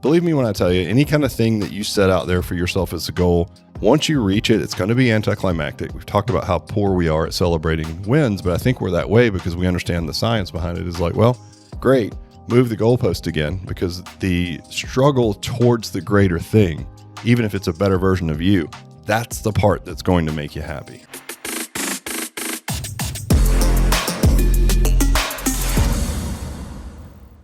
believe me when I tell you, any kind of thing that you set out there for yourself as a goal, once you reach it, it's going to be anticlimactic. We've talked about how poor we are at celebrating wins, but I think we're that way because we understand the science behind it. Is like, well, great, move the goalpost again, because the struggle towards the greater thing, even if it's a better version of you, that's the part that's going to make you happy.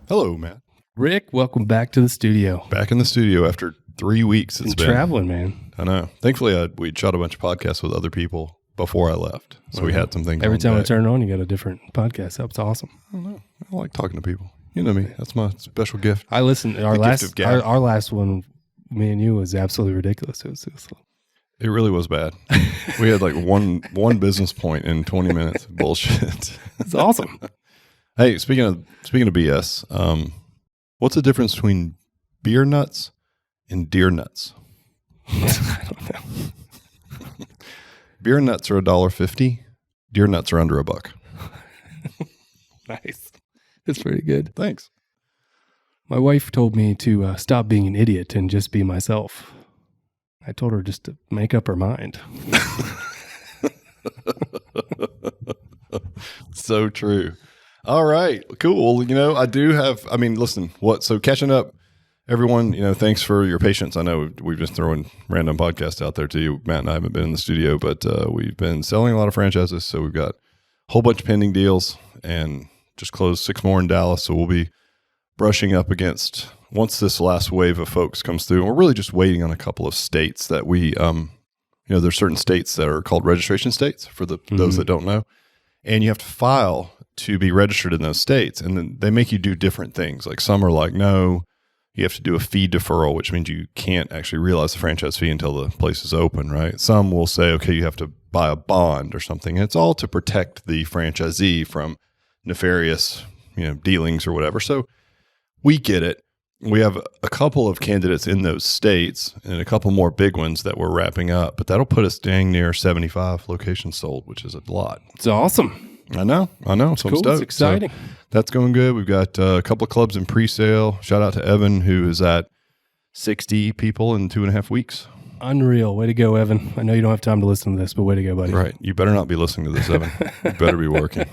Hello, Matt. Rick, welcome back to the studio. Back in the studio after 3 weeks. It's been traveling, man. I know. Thankfully, we'd shot a bunch of podcasts with other people before I left, so we had some things. Every time I turn on, you got a different podcast. That's awesome. I don't know. I like talking to people. You know me. That's my special gift. I listened. Our last one, me and you, was absolutely ridiculous. It really was bad. We had like one business point in 20 minutes of bullshit. It's awesome. Hey, speaking of BS, what's the difference between beer nuts and deer nuts? I don't know. Beer nuts are $1.50. Deer nuts are under $1. Nice. That's pretty good. Thanks. My wife told me to stop being an idiot and just be myself. I told her just to make up her mind. So true. All right, cool. Listen, so catching up, everyone, thanks for your patience. I know we've just throwing random podcasts out there to you. Matt and I haven't been in the studio, but we've been selling a lot of franchises. So we've got a whole bunch of pending deals and just closed 6 more in Dallas. So we'll be brushing up against once this last wave of folks comes through. And we're really just waiting on a couple of states that we, there's certain states that are called registration states for those that don't know. And you have to file to be registered in those states. And then they make you do different things. Like some are like, no, you have to do a fee deferral, which means you can't actually realize the franchise fee until the place is open, right? Some will say, okay, you have to buy a bond or something. And it's all to protect the franchisee from nefarious, dealings or whatever. So we get it. We have a couple of candidates in those states and a couple more big ones that we're wrapping up, but that'll put us dang near 75 locations sold, which is a lot. It's awesome. I know. So cool. I'm stoked. It's exciting. So that's going good. We've got a couple of clubs in pre-sale. Shout out to Evan, who is at 60 people in 2.5 weeks. Unreal. Way to go, Evan. I know you don't have time to listen to this, but way to go, buddy. Right. You better not be listening to this, Evan. You better be working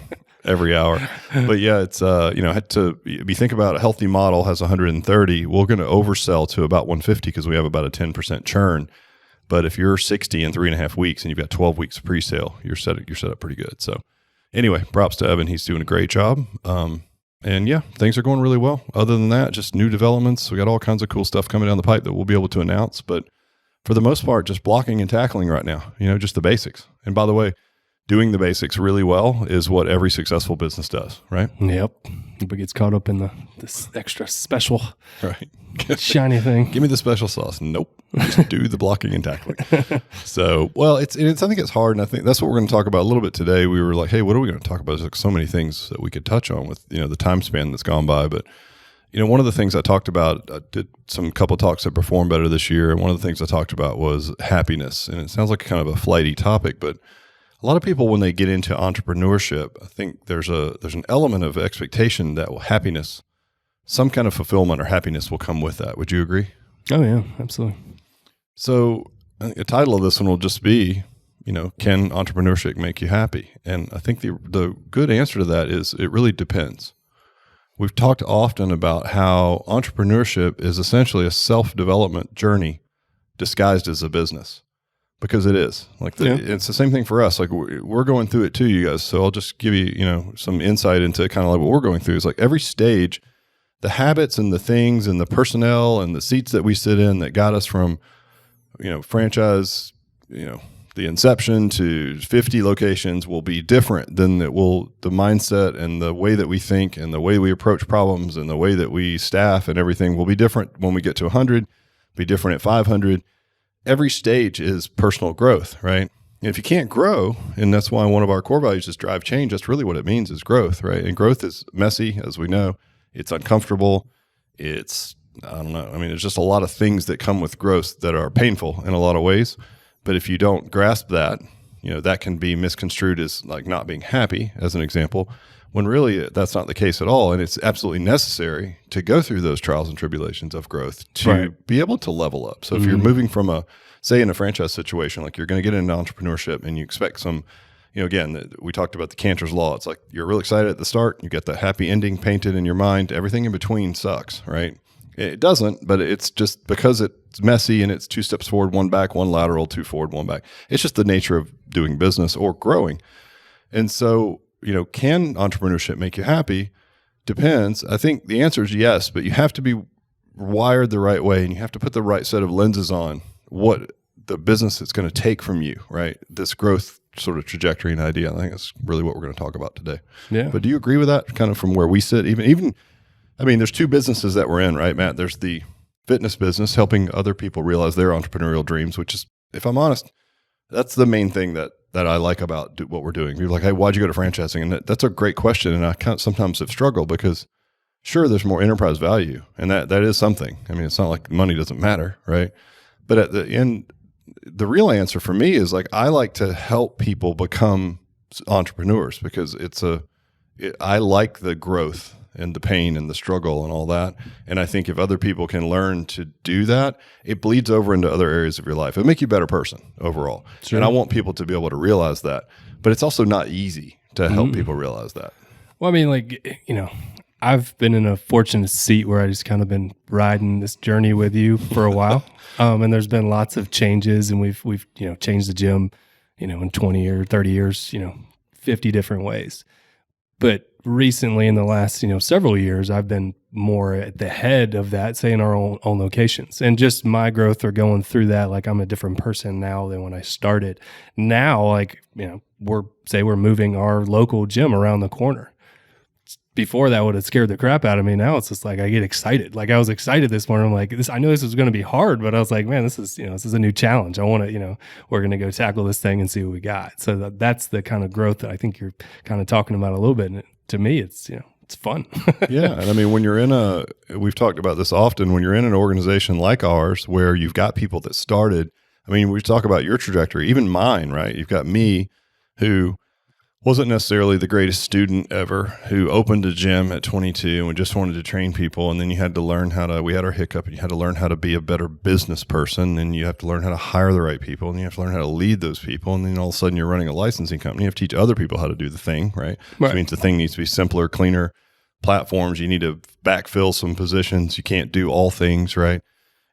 every hour. But yeah, it's, if you think about a healthy model has 130, we're going to oversell to about 150 because we have about a 10% churn. But if you're 60 in 3.5 weeks and you've got 12 weeks of pre-sale, you're set up pretty good. So anyway, props to Evan. He's doing a great job. And yeah, things are going really well. Other than that, just new developments. We got all kinds of cool stuff coming down the pipe that we'll be able to announce. But for the most part, just blocking and tackling right now, just the basics. And by the way, doing the basics really well is what every successful business does, right? Yep. But gets caught up in this extra special right. shiny thing. Give me the special sauce. Nope. Just do the blocking and tackling. So, well, I think it's hard. And I think that's what we're going to talk about a little bit today. We were like, hey, what are we going to talk about? There's like so many things that we could touch on with, the time span that's gone by. But, one of the things I talked about, I did some couple of talks that performed better this year. And one of the things I talked about was happiness. And it sounds like kind of a flighty topic, but a lot of people, when they get into entrepreneurship, I think there's an element of expectation that happiness, some kind of fulfillment or happiness will come with that. Would you agree? Oh, yeah, absolutely. So I think the title of this one will just be, can entrepreneurship make you happy? And I think the good answer to that is it really depends. We've talked often about how entrepreneurship is essentially a self-development journey disguised as a business. Because it is It's the same thing for us. Like we're going through it too, you guys. So I'll just give you, some insight into kind of like what we're going through. Is like every stage, the habits and the things and the personnel and the seats that we sit in that got us from, franchise, the inception to 50 locations will be different than the mindset and the way that we think and the way we approach problems and the way that we staff and everything will be different when we get to 100, be different at 500. Every stage is personal growth, right? And if you can't grow, and that's why one of our core values is drive change, that's really what it means is growth, right? And growth is messy, as we know. It's uncomfortable. It's, I don't know. I mean, there's just a lot of things that come with growth that are painful in a lot of ways. But if you don't grasp that, that can be misconstrued as like not being happy, as an example. when really that's not the case at all. And it's absolutely necessary to go through those trials and tribulations of growth to be able to level up. So if you're moving from say in a franchise situation, like you're going to get into entrepreneurship and you expect some, again, we talked about the Cantor's Law. It's like you're real excited at the start. You get the happy ending painted in your mind. Everything in between sucks, right? It doesn't, but it's just because it's messy and it's 2 steps forward, 1 back, 1 lateral, 2 forward, 1 back. It's just the nature of doing business or growing. And so, can entrepreneurship make you happy? Depends. I think the answer is yes, but you have to be wired the right way and you have to put the right set of lenses on what the business is going to take from you, right? This growth sort of trajectory and idea. I think that's really what we're going to talk about today. Yeah. But do you agree with that kind of from where we sit? Even, there's 2 businesses that we're in, right, Matt? There's the fitness business, helping other people realize their entrepreneurial dreams, which is, if I'm honest, that's the main thing that I like about what we're doing. People are like, hey, why'd you go to franchising? And that's a great question. And I sometimes have struggled because sure, there's more enterprise value. And that is something. It's not like money doesn't matter, right? But at the end, the real answer for me is like, I like to help people become entrepreneurs because I like the growth and the pain and the struggle and all that. And I think if other people can learn to do that, it bleeds over into other areas of your life. It'll make you a better person overall. Sure. And I want people to be able to realize that. But it's also not easy to help people realize that. Well, I've been in a fortunate seat where I just kind of been riding this journey with you for a while. And there's been lots of changes and we've changed the gym, in 20 or 30 years, 50 different ways. But recently in the last, several years, I've been more at the head of that, say in our own locations, and just my growth or going through that. Like I'm a different person now than when I started. Now, we're moving our local gym around the corner. Before that would have scared the crap out of me. Now it's just like I get excited. Like I was excited this morning. I'm like, I know this is going to be hard, but I was like, man, this is a new challenge. I want to, we're going to go tackle this thing and see what we got. So that's the kind of growth that I think you're kind of talking about a little bit. And to me, it's fun. Yeah. And when we've talked about this often, when you're in an organization like ours, where you've got people that started, we talk about your trajectory, even mine, right? You've got me who wasn't necessarily the greatest student ever, who opened a gym at 22 and just wanted to train people. And then you had to learn we had our hiccup, and you had to learn how to be a better business person. And you have to learn how to hire the right people, and you have to learn how to lead those people. And then all of a sudden you're running a licensing company. You have to teach other people how to do the thing, right? Which means the thing needs to be simpler, cleaner platforms. You need to backfill some positions. You can't do all things, right?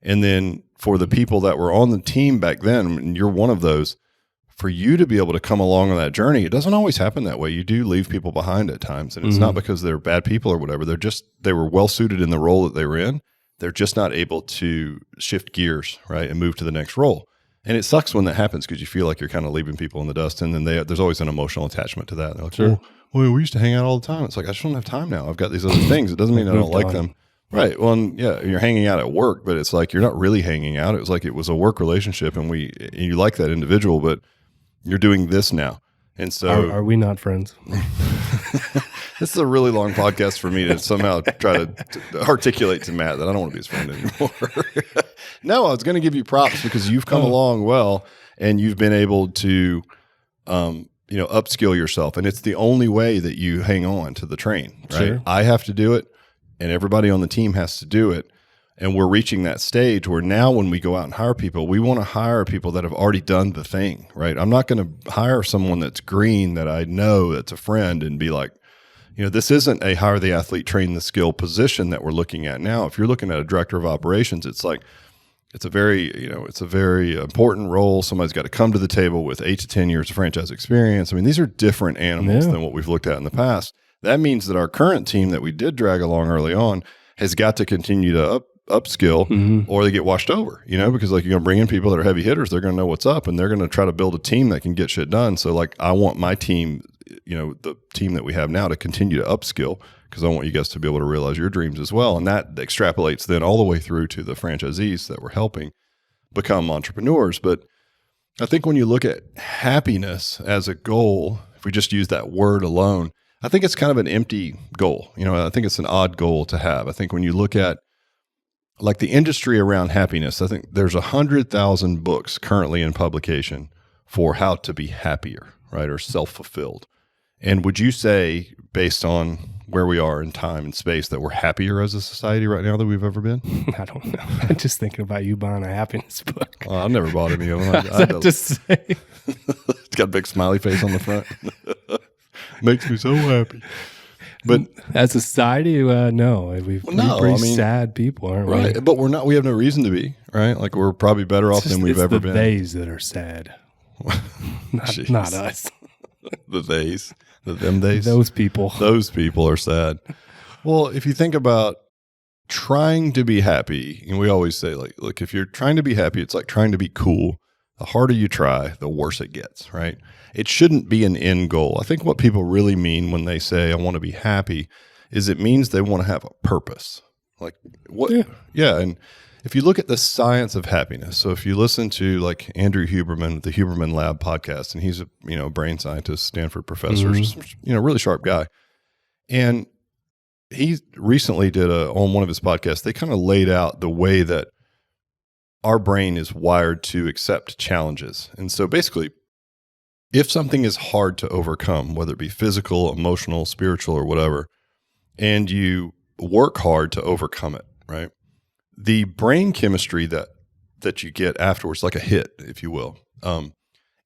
And then for the people that were on the team back then, and you're one of those, for you to be able to come along on that journey, it doesn't always happen that way. You do leave people behind at times, and it's not because they're bad people or whatever. They were well suited in the role that they were in. They're just not able to shift gears, right, and move to the next role. And it sucks when that happens because you feel like you're kind of leaving people in the dust, and then there's always an emotional attachment to that. They're like, sure. Well, we used to hang out all the time. It's like, I just don't have time now. I've got these other things. It doesn't mean I don't like them. Right. Well, you're hanging out at work, but it's like you're not really hanging out. It was like it was a work relationship, and you like that individual, but you're doing this now. And so are we not friends? This is a really long podcast for me to somehow try to articulate to Matt that I don't want to be his friend anymore. No, I was going to give you props because you've come along well, and you've been able to, upskill yourself. And it's the only way that you hang on to the train, right? Sure. I have to do it, and everybody on the team has to do it. And we're reaching that stage where now when we go out and hire people, we want to hire people that have already done the thing, right? I'm not going to hire someone that's green that I know that's a friend and be like, this isn't a hire the athlete, train the skill position that we're looking at now. If you're looking at a director of operations, it's like, it's a very important role. Somebody's got to come to the table with 8 to 10 years of franchise experience. These are different animals than what we've looked at in the past. That means that our current team that we did drag along early on has got to continue to upskill or they get washed over, because like you're going to bring in people that are heavy hitters. They're going to know what's up, and they're going to try to build a team that can get shit done. So like, I want my team, the team that we have now, to continue to upskill, because I want you guys to be able to realize your dreams as well. And that extrapolates then all the way through to the franchisees that we're helping become entrepreneurs. But I think when you look at happiness as a goal, if we just use that word alone, I think it's kind of an empty goal. I think it's an odd goal to have. I think when you look at like the industry around happiness, I think there's 100,000 books currently in publication for how to be happier, right? Or self-fulfilled. And would you say, based on where we are in time and space, that we're happier as a society right now than we've ever been? I don't know. I'm just thinking about you buying a happiness book. Well, I've never bought any of them. I just say. It's got a big smiley face on the front. Makes me so happy. But as a society, no. We're pretty sad people, aren't we? Right, but we're not. We have no reason to be, right? Like, we're probably better off than we've ever been. It's the theys that are sad. not us. The theys. Them days. Those people. Those people are sad. Well, if you think about trying to be happy, and we always say, like, look, if you're trying to be happy, it's like trying to be cool. The harder you try, the worse it gets, right? It shouldn't be an end goal. I think what people really mean when they say, I want to be happy, is it means they want to have a purpose. Like, what? Yeah. And if you look at the science of happiness, so if you listen to like Andrew Huberman, the Huberman Lab podcast, and he's a brain scientist, Stanford professor, really sharp guy. And he recently did on one of his podcasts, they kind of laid out the way that our brain is wired to accept challenges. And so basically, if something is hard to overcome, whether it be physical, emotional, spiritual, or whatever, and you work hard to overcome it, right? The brain chemistry that you get afterwards, like a hit, if you will,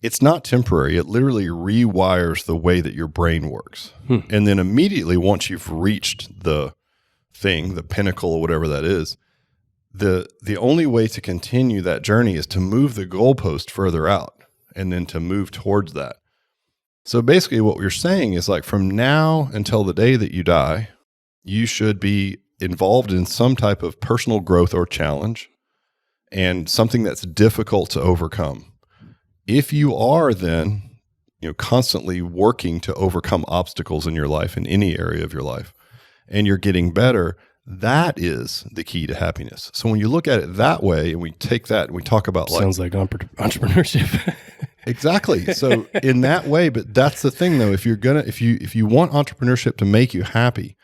it's not temporary. It literally rewires the way that your brain works. And then immediately, once you've reached the thing, the pinnacle or whatever that is, the only way to continue that journey is to move the goalpost further out and then to move towards that. So basically what we're saying is, like, from now until the day that you die, you should be involved in some type of personal growth or challenge and something that's difficult to overcome. If you are then, constantly working to overcome obstacles in your life, in any area of your life, and you're getting better, that is the key to happiness. So when you look at it that way, and we take that and we talk about, sounds like entrepreneurship. Exactly. So in that way, but that's the thing though, if you want entrepreneurship to make you happy,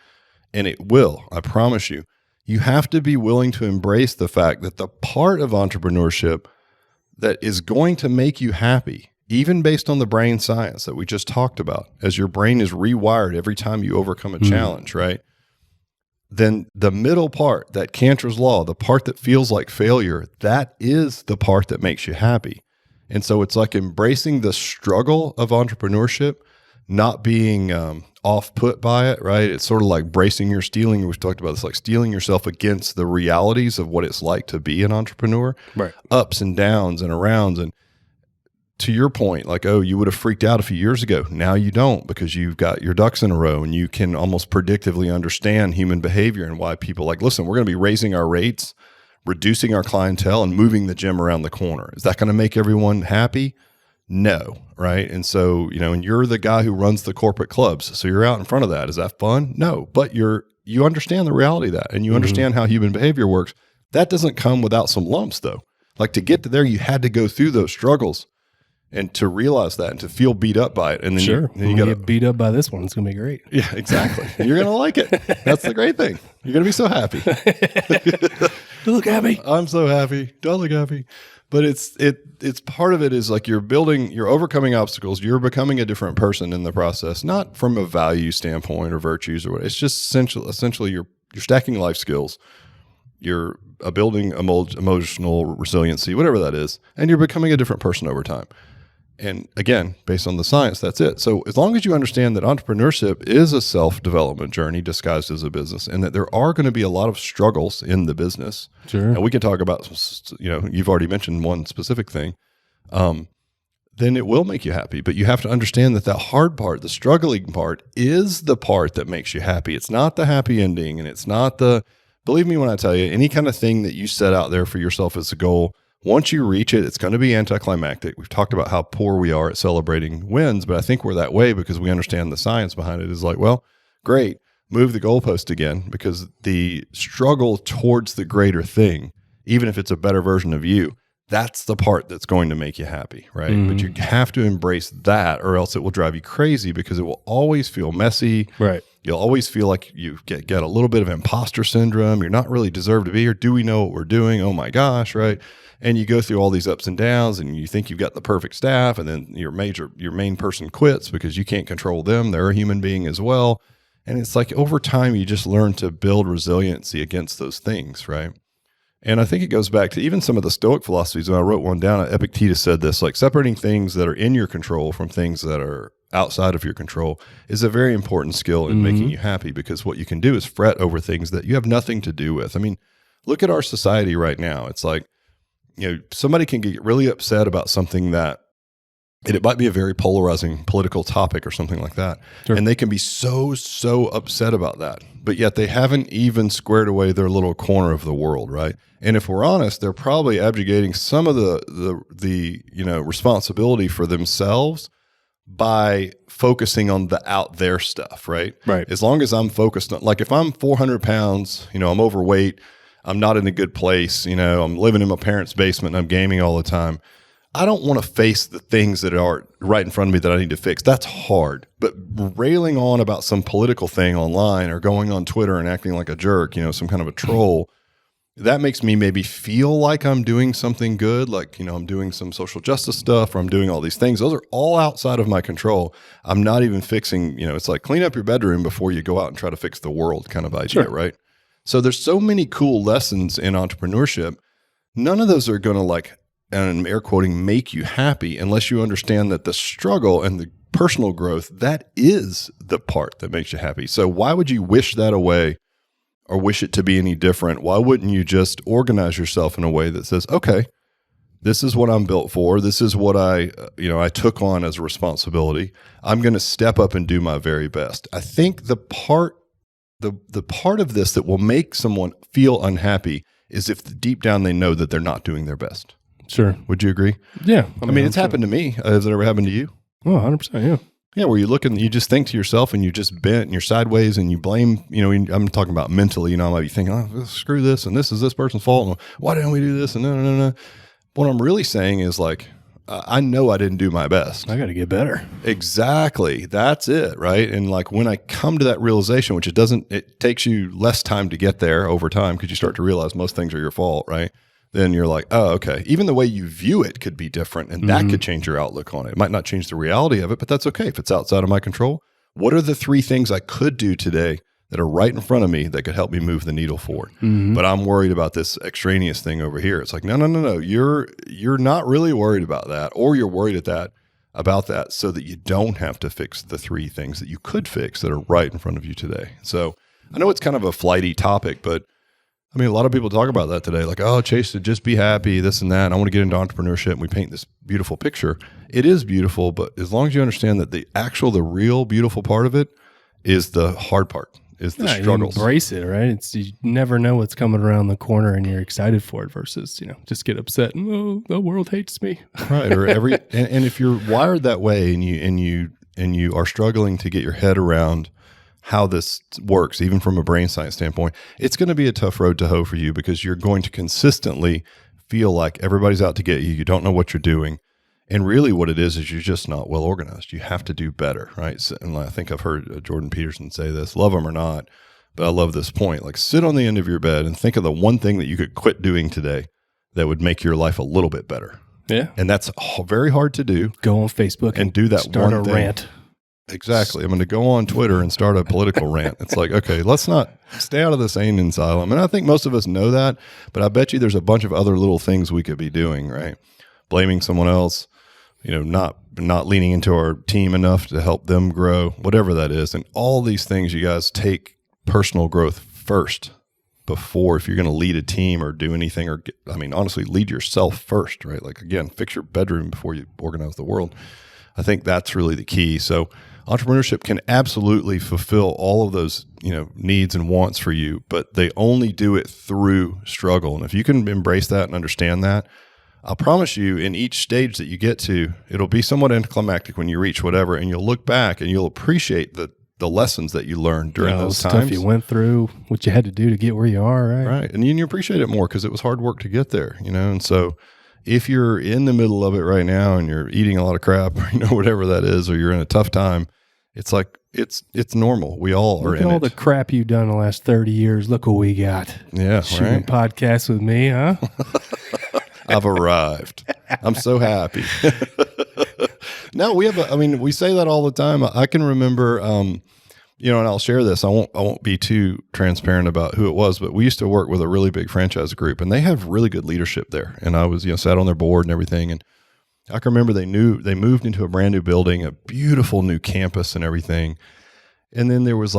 and it will, I promise you, you have to be willing to embrace the fact that the part of entrepreneurship that is going to make you happy, even based on the brain science that we just talked about, as your brain is rewired every time you overcome a challenge, right? Then the middle part, that Cantor's law, the part that feels like failure, that is the part that makes you happy. And so it's like embracing the struggle of entrepreneurship, not being off-put by it, right? It's sort of like bracing your steeling. We've talked about this, like steeling yourself against the realities of what it's like to be an entrepreneur, right? Ups and downs and arounds. And to your point, like, oh, you would have freaked out a few years ago. Now you don't, because you've got your ducks in a row and you can almost predictively understand human behavior and why people like, listen, we're going to be raising our rates, reducing our clientele, and moving the gym around the corner. Is that going to make everyone happy? No, right? And so, and you're the guy who runs the corporate clubs, so you're out in front of that. Is that fun? No, but you understand the reality of that, and you understand how human behavior works. That doesn't come without some lumps, though. Like, to get to there, you had to go through those struggles, and to realize that, and to feel beat up by it. And then you got to get beat up by this one. It's going to be great. Yeah, exactly. You're going to like it. That's the great thing. You're going to be so happy. You look happy. I'm so happy. Do I look happy? But it's part of it is like you're overcoming obstacles. You're becoming a different person in the process, not from a value standpoint or virtues or what. It's just essentially you're stacking life skills. You're building emotional resiliency, whatever that is, and you're becoming a different person over time. And again, based on the science, that's it. So as long as you understand that entrepreneurship is a self-development journey disguised as a business, and that there are going to be a lot of struggles in the business, sure. And we can talk about, you've already mentioned one specific thing, then it will make you happy. But you have to understand that hard part, the struggling part, is the part that makes you happy. It's not the happy ending, and it's not believe me when I tell you, any kind of thing that you set out there for yourself as a goal, once you reach it, it's going to be anticlimactic. We've talked about how poor we are at celebrating wins, but I think we're that way because we understand the science behind it. Is like, well, great, move the goalpost again, because the struggle towards the greater thing, even if it's a better version of you, that's the part that's going to make you happy, right? Mm-hmm. But you have to embrace that, or else it will drive you crazy, because it will always feel messy. Right. You'll always feel like you get a little bit of imposter syndrome. You're not really deserved to be here. Do we know what we're doing? Oh my gosh, right? And you go through all these ups and downs, and you think you've got the perfect staff, and then your main person quits because you can't control them. They're a human being as well. And it's like over time, you just learn to build resiliency against those things, right? And I think it goes back to even some of the Stoic philosophies. When I wrote one down, Epictetus said this, like separating things that are in your control from things that are outside of your control is a very important skill in making you happy, because what you can do is fret over things that you have nothing to do with. I mean, look at our society right now. It's like, somebody can get really upset about something that, and it might be a very polarizing political topic or something like that. Sure. And they can be so upset about that, but yet they haven't even squared away their little corner of the world, right? And if we're honest, they're probably abjugating some of the responsibility for themselves by focusing on the out there stuff, right? Right. As long as I'm focused on, like if I'm 400 pounds, I'm overweight, I'm not in a good place, I'm living in my parents' basement and I'm gaming all the time, I don't want to face the things that are right in front of me that I need to fix. That's hard. But railing on about some political thing online or going on Twitter and acting like a jerk, some kind of a troll, that makes me maybe feel like I'm doing something good, like, I'm doing some social justice stuff, or I'm doing all these things. Those are all outside of my control. I'm not even fixing, it's like clean up your bedroom before you go out and try to fix the world kind of idea, sure. Right? So there's so many cool lessons in entrepreneurship. None of those are going to, like, and I'm air quoting, make you happy unless you understand that the struggle and the personal growth, that is the part that makes you happy. So why would you wish that away or wish it to be any different? Why wouldn't you just organize yourself in a way that says, okay, this is what I'm built for. This is what I took on as a responsibility. I'm going to step up and do my very best. I think the part of this that will make someone feel unhappy is if deep down they know that they're not doing their best. Sure. Would you agree? Yeah. I mean, it's happened to me. Has it ever happened to you? Oh, 100%. Yeah. Yeah. Where you look and you just think to yourself and you just bent and you're sideways and you blame, I'm talking about mentally, I might be thinking, oh, screw this. And this is this person's fault. And why didn't we do this? And no. What I'm really saying is like, I know I didn't do my best. I got to get better. Exactly. That's it. Right. And like when I come to that realization, which it takes you less time to get there over time because you start to realize most things are your fault. Right. Then you're like, oh, okay. Even the way you view it could be different, and that could change your outlook on it. It might not change the reality of it, but that's okay. If it's outside of my control, what are the 3 things I could do today that are right in front of me that could help me move the needle forward? But I'm worried about this extraneous thing over here. It's like, no. You're not really worried about that, or you're worried about that so that you don't have to fix the 3 things that you could fix that are right in front of you today. So I know it's kind of a flighty topic, but I mean, a lot of people talk about that today, like, oh, Chase, just be happy, this and that. And I want to get into entrepreneurship, and we paint this beautiful picture. It is beautiful, but as long as you understand that the real beautiful part of it is the hard part, is the struggles. You embrace it, right? You never know what's coming around the corner, and you're excited for it versus, just get upset and, oh, the world hates me. Right. Or and if you're wired that way and you are struggling to get your head around how this works, even from a brain science standpoint, it's going to be a tough road to hoe for you, because you're going to consistently feel like everybody's out to get you. You don't know what you're doing. And really what it is you're just not well organized. You have to do better, right? So, and I think I've heard Jordan Peterson say this, love him or not, but I love this point. Like, sit on the end of your bed and think of the one thing that you could quit doing today that would make your life a little bit better. Yeah. And that's very hard to do. Go on Facebook and do that start one a thing. Rant. Exactly. I'm going to go on Twitter and start a political rant. It's like, okay, let's not stay out of the sane asylum. And I think most of us know that, but I bet you there's a bunch of other little things we could be doing, right? Blaming someone else, not leaning into our team enough to help them grow, whatever that is. And all these things, you guys, take personal growth first before, if you're going to lead a team or do anything, or honestly, lead yourself first, right? Like, again, fix your bedroom before you organize the world. I think that's really the key. So entrepreneurship can absolutely fulfill all of those, needs and wants for you, but they only do it through struggle. And if you can embrace that and understand that, I'll promise you, in each stage that you get to, it'll be somewhat anticlimactic when you reach whatever, and you'll look back and you'll appreciate the lessons that you learned during those times. Stuff you went through, what you had to do to get where you are, right? Right. And you appreciate it more because it was hard work to get there, and so if you're in the middle of it right now and you're eating a lot of crap, or whatever that is, or you're in a tough time, it's like, it's normal. We all are Look in at all it. the crap you've done the last 30 years. Look what we got. Yeah, Shooting right. podcasts with me, huh? I've arrived. I'm so happy. No, we have. We say that all the time. I can remember, and I'll share this. I won't be too transparent about who it was, but we used to work with a really big franchise group, and they have really good leadership there. And I was, sat on their board and everything. And I can remember they moved into a brand new building, a beautiful new campus and everything. And then there was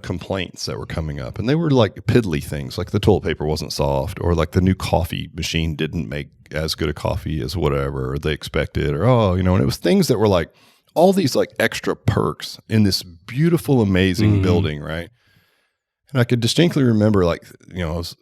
complaints that were coming up, and they were like piddly things, like the toilet paper wasn't soft, or like the new coffee machine didn't make as good a coffee as whatever they expected, or and it was things that were like all these like extra perks in this beautiful, amazing building, right? And I could distinctly remember I was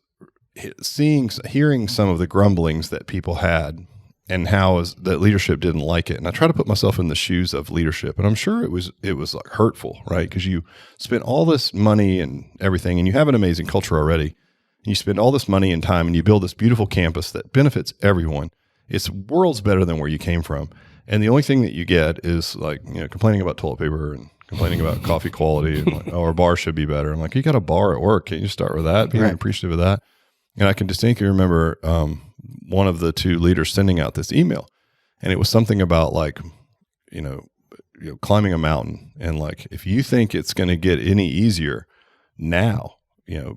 hearing some of the grumblings that people had, and how that leadership didn't like it. And I try to put myself in the shoes of leadership, and I'm sure it was like hurtful, right? Because you spent all this money and everything, and you have an amazing culture already, and you spend all this money and time, and you build this beautiful campus that benefits everyone. It's worlds better than where you came from. And the only thing that you get is complaining about toilet paper and complaining about coffee quality and our bar should be better. I'm like, you got a bar at work. Can't you start with that? Being appreciative of that. And I can distinctly remember one of the two leaders sending out this email, and it was something about climbing a mountain, and like, if you think it's going to get any easier now,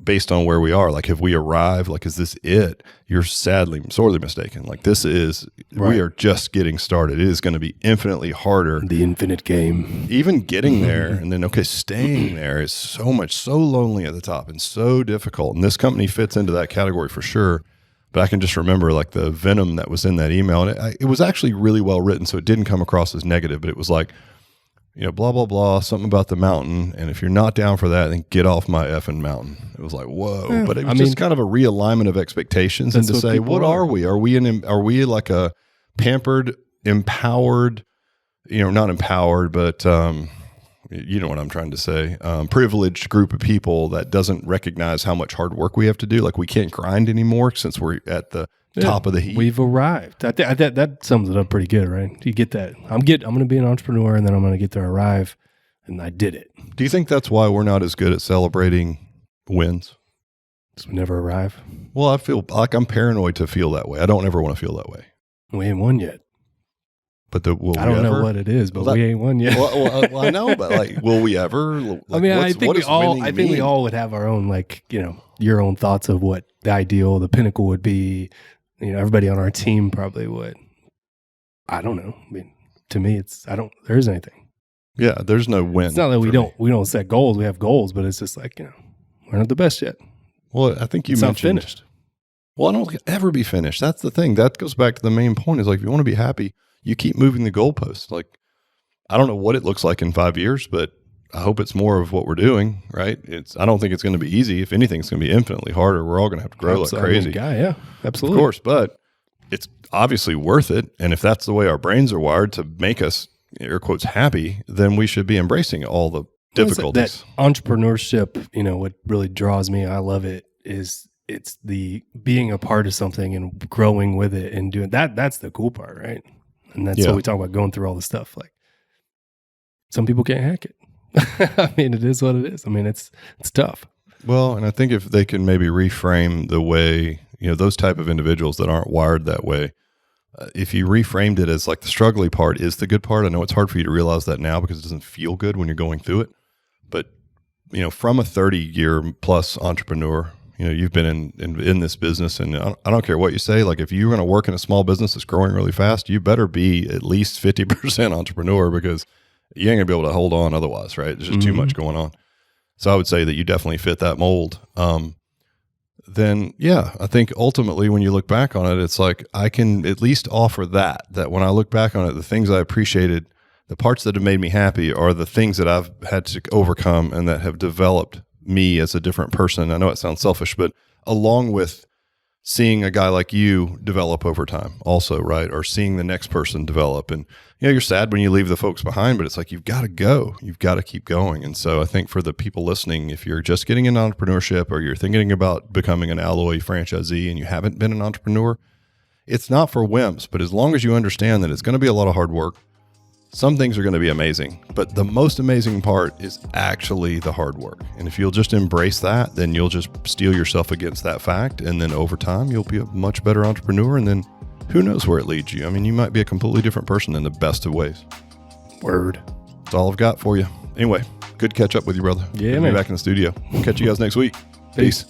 based on where we are, like, have we arrived? Like, is this it? You're sorely mistaken. Like, we are just getting started. It is going to be infinitely harder. The infinite game. Even getting there, and then, staying there is so lonely at the top and so difficult. And this company fits into that category for sure. But I can just remember like the venom that was in that email. And it was actually really well written, so it didn't come across as negative, but it was like, blah, blah, blah, something about the mountain. And if you're not down for that, then get off my effing mountain. It was like, whoa. Yeah, but it was just kind of a realignment of expectations, and to say, what are we? Are we like a pampered, empowered, not empowered, but you know what I'm trying to say, privileged group of people that doesn't recognize how much hard work we have to do. Like, we can't grind anymore since we're at the top of the heap. We've arrived. That sums it up pretty good, right? You get that. I'm going to be an entrepreneur, and then I'm going to get to arrive, and I did it. Do you think that's why we're not as good at celebrating wins? Because we never arrive. Well, I feel like I'm paranoid to feel that way. I don't ever want to feel that way. We ain't won yet. But I don't know what it is, but we ain't won yet. Well, I know, but like, will we ever? Like, I think we all would have our own, your own thoughts of what the ideal, the pinnacle would be. Everybody on our team probably would. I don't know. To me, there isn't anything. Yeah, there's no win. It's not that we don't set goals. We have goals, but it's just like, we're not the best yet. Well, I think it's mentioned. Not finished. Well, I don't ever be finished. That's the thing. That goes back to the main point, is like, if you want to be happy, you keep moving the goalposts. Like, I don't know what it looks like in 5 years, but I hope it's more of what we're doing, right? I don't think it's going to be easy. If anything, it's going to be infinitely harder. We're all going to have to grow like crazy. Yeah, absolutely. Of course, but it's obviously worth it. And if that's the way our brains are wired to make us, air quotes, happy, then we should be embracing all the difficulties. That entrepreneurship, what really draws me, I love it, is it's the being a part of something and growing with it and doing that. That's the cool part, right? And that's what we talk about, going through all the stuff. Like, some people can't hack it. It is what it is. It's tough. Well, and I think if they can maybe reframe the way, those type of individuals that aren't wired that way, if you reframed it as like the struggly part is the good part. I know it's hard for you to realize that now because it doesn't feel good when you're going through it. But, from a 30-year plus entrepreneur, you've been in this business, and I don't care what you say. Like, if you're going to work in a small business that's growing really fast, you better be at least 50% entrepreneur, because you ain't gonna be able to hold on otherwise, right? There's just too much going on. So I would say that you definitely fit that mold. Then I think ultimately when you look back on it, it's like, I can at least offer that when I look back on it, the things I appreciated, the parts that have made me happy are the things that I've had to overcome and that have developed me as a different person. I know it sounds selfish, but along with seeing a guy like you develop over time also, right? Or seeing the next person develop. And, you're sad when you leave the folks behind, but it's like, you've got to go. You've got to keep going. And so I think for the people listening, if you're just getting into entrepreneurship, or you're thinking about becoming an Alloy franchisee and you haven't been an entrepreneur, it's not for wimps. But as long as you understand that it's going to be a lot of hard work, Some things are going to be amazing, but the most amazing part is actually the hard work. And if you'll just embrace that, then you'll just steel yourself against that fact. And then over time, you'll be a much better entrepreneur. And then who knows where it leads you? I mean, you might be a completely different person in the best of ways. Word. That's all I've got for you. Anyway, good catch up with you, brother. Yeah, Good to man. be back in the studio. We'll catch you guys next week. Peace.